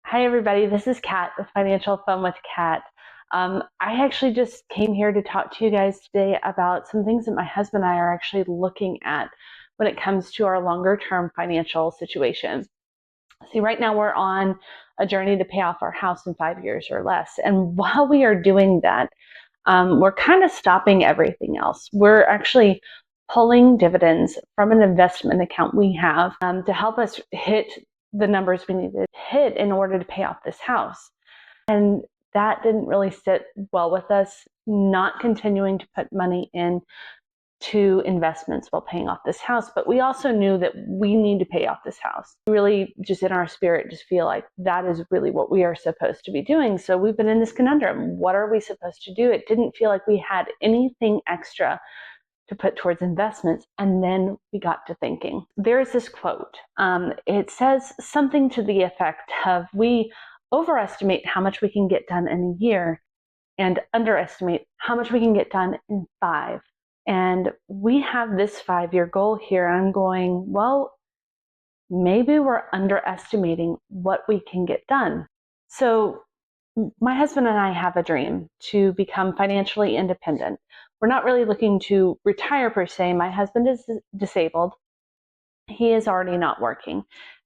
Hi, everybody. This is Kat with Financial Fun with Kat. I actually just came here to talk to you guys today about some things that my husband and I are actually looking at when it comes to our longer term financial situation. See, right now we're on a journey to pay off our house in 5 years or less. And while we are doing that, we're kind of stopping everything else. We're actually pulling dividends from an investment account we have to help us hit the numbers we need to hit in order to pay off this house. And that didn't really sit well with us, not continuing to put money in to investments while paying off this house. But we also knew that we need to pay off this house. We really just in our spirit just feel like that is really what we are supposed to be doing. So we've been in this conundrum. What are we supposed to do? It didn't feel like we had anything extra to put towards investments. And then we got to thinking. There's this quote. It says something to the effect of, we overestimate how much we can get done in a year and underestimate how much we can get done in 5. And we have this 5-year goal here. I'm going, well, maybe we're underestimating what we can get done. So my husband and I have a dream to become financially independent. We're not really looking to retire per se. My husband is disabled. He is already not working.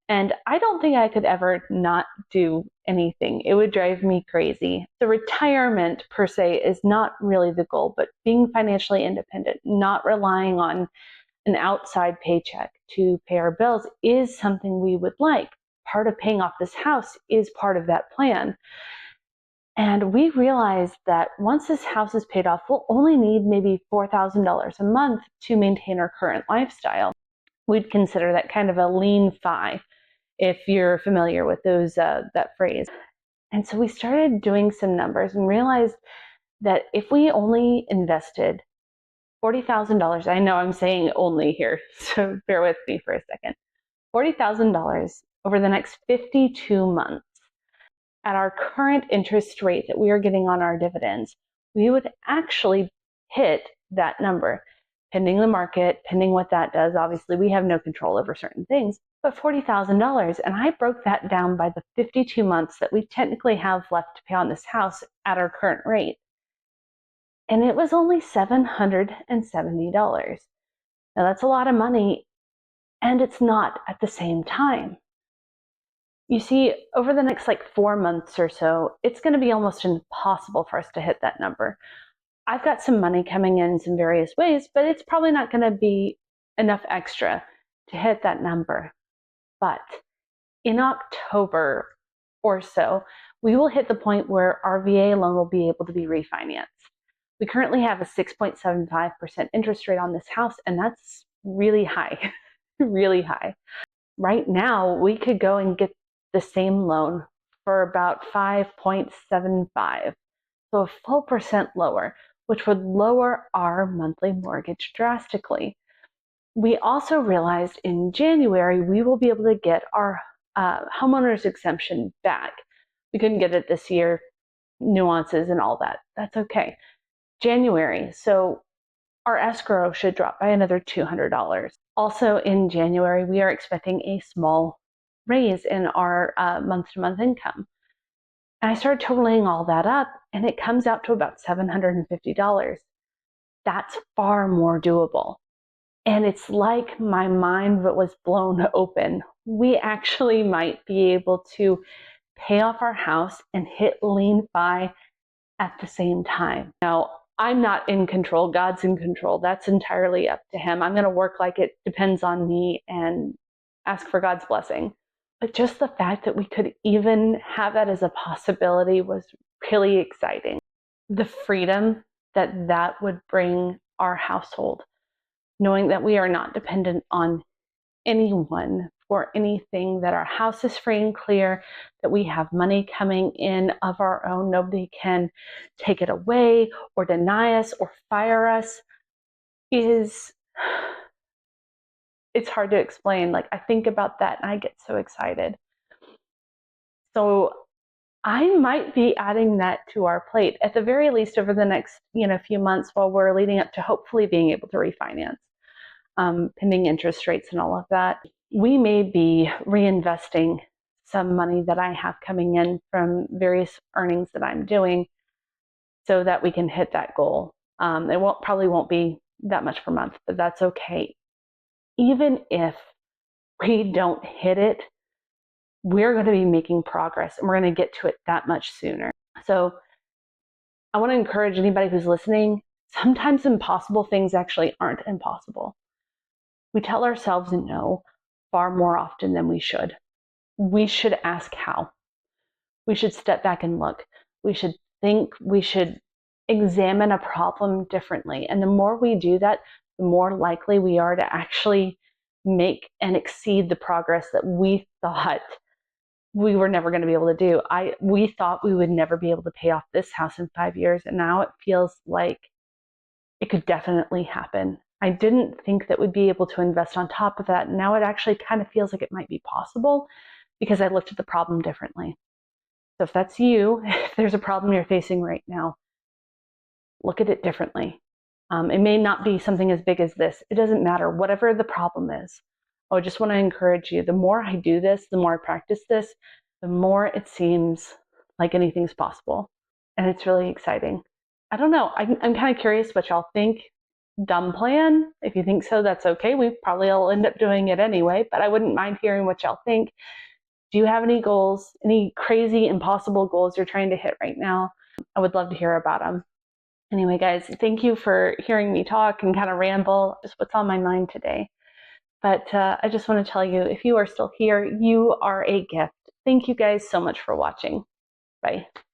And I don't think I could ever not do anything. It would drive me crazy. The retirement per se is not really the goal, but being financially independent, not relying on an outside paycheck to pay our bills is something we would like. Part of paying off this house is part of that plan. And we realized that once this house is paid off, we'll only need maybe $4,000 a month to maintain our current lifestyle. We'd consider that kind of a lean fi, if you're familiar with those that phrase. And so we started doing some numbers and realized that if we only invested $40,000, I know I'm saying only here, so bear with me for a second, $40,000 over the next 52 months at our current interest rate that we are getting on our dividends, we would actually hit that number. Pending the market, pending what that does, obviously we have no control over certain things, but $40,000. And I broke that down by the 52 months that we technically have left to pay on this house at our current rate. And it was only $770. Now that's a lot of money, and it's not at the same time. You see, over the next 4 months or so, it's going to be almost impossible for us to hit that number. I've got some money coming in some various ways, but it's probably not going to be enough extra to hit that number. But in October or so, we will hit the point where our VA loan will be able to be refinanced. We currently have a 6.75% interest rate on this house, and that's really high, really high. Right now, we could go and get the same loan for about 5.75, so a full percent lower, which would lower our monthly mortgage drastically. We also realized in January we will be able to get our homeowner's exemption back. We couldn't get it this year, nuances and all that. That's okay. January, so our escrow should drop by another $200. Also in January, we are expecting a small raise in our month-to-month income. And I started totaling all that up, and it comes out to about $750. That's far more doable. And it's like my mind was blown open. We actually might be able to pay off our house and hit lean fi at the same time. Now, I'm not in control. God's in control. That's entirely up to him. I'm going to work like it depends on me and ask for God's blessing. But just the fact that we could even have that as a possibility was really exciting. The freedom that that would bring our household, knowing that we are not dependent on anyone for anything, that our house is free and clear, that we have money coming in of our own. Nobody can take it away or deny us or fire us, it's hard to explain. I think about that and I get so excited. So I might be adding that to our plate at the very least over the next few months while we're leading up to hopefully being able to refinance, pending interest rates and all of that. We may be reinvesting some money that I have coming in from various earnings that I'm doing so that we can hit that goal. It probably won't be that much per month, but that's okay. Even if we don't hit it, we're going to be making progress and we're going to get to it that much sooner. So I want to encourage anybody who's listening, sometimes impossible things actually aren't impossible. We tell ourselves no far more often than we should. We should ask how. We should step back and look. We should think, we should examine a problem differently. And the more we do that, the more likely we are to actually make and exceed the progress that we thought we were never going to be able to do. We thought we would never be able to pay off this house in 5 years, and now it feels like it could definitely happen. I didn't think that we'd be able to invest on top of that. And now it actually kind of feels like it might be possible because I looked at the problem differently. So if that's you, if there's a problem you're facing right now, look at it differently. It may not be something as big as this. It doesn't matter, whatever the problem is. I just want to encourage you, the more I do this, the more I practice this, the more it seems like anything's possible. And it's really exciting. I don't know. I'm kind of curious what y'all think. Dumb plan. If you think so, that's okay. We probably all end up doing it anyway, but I wouldn't mind hearing what y'all think. Do you have any goals, any crazy, impossible goals you're trying to hit right now? I would love to hear about them. Anyway, guys, thank you for hearing me talk and kind of ramble, just what's on my mind today. But I just want to tell you, if you are still here, you are a gift. Thank you guys so much for watching. Bye.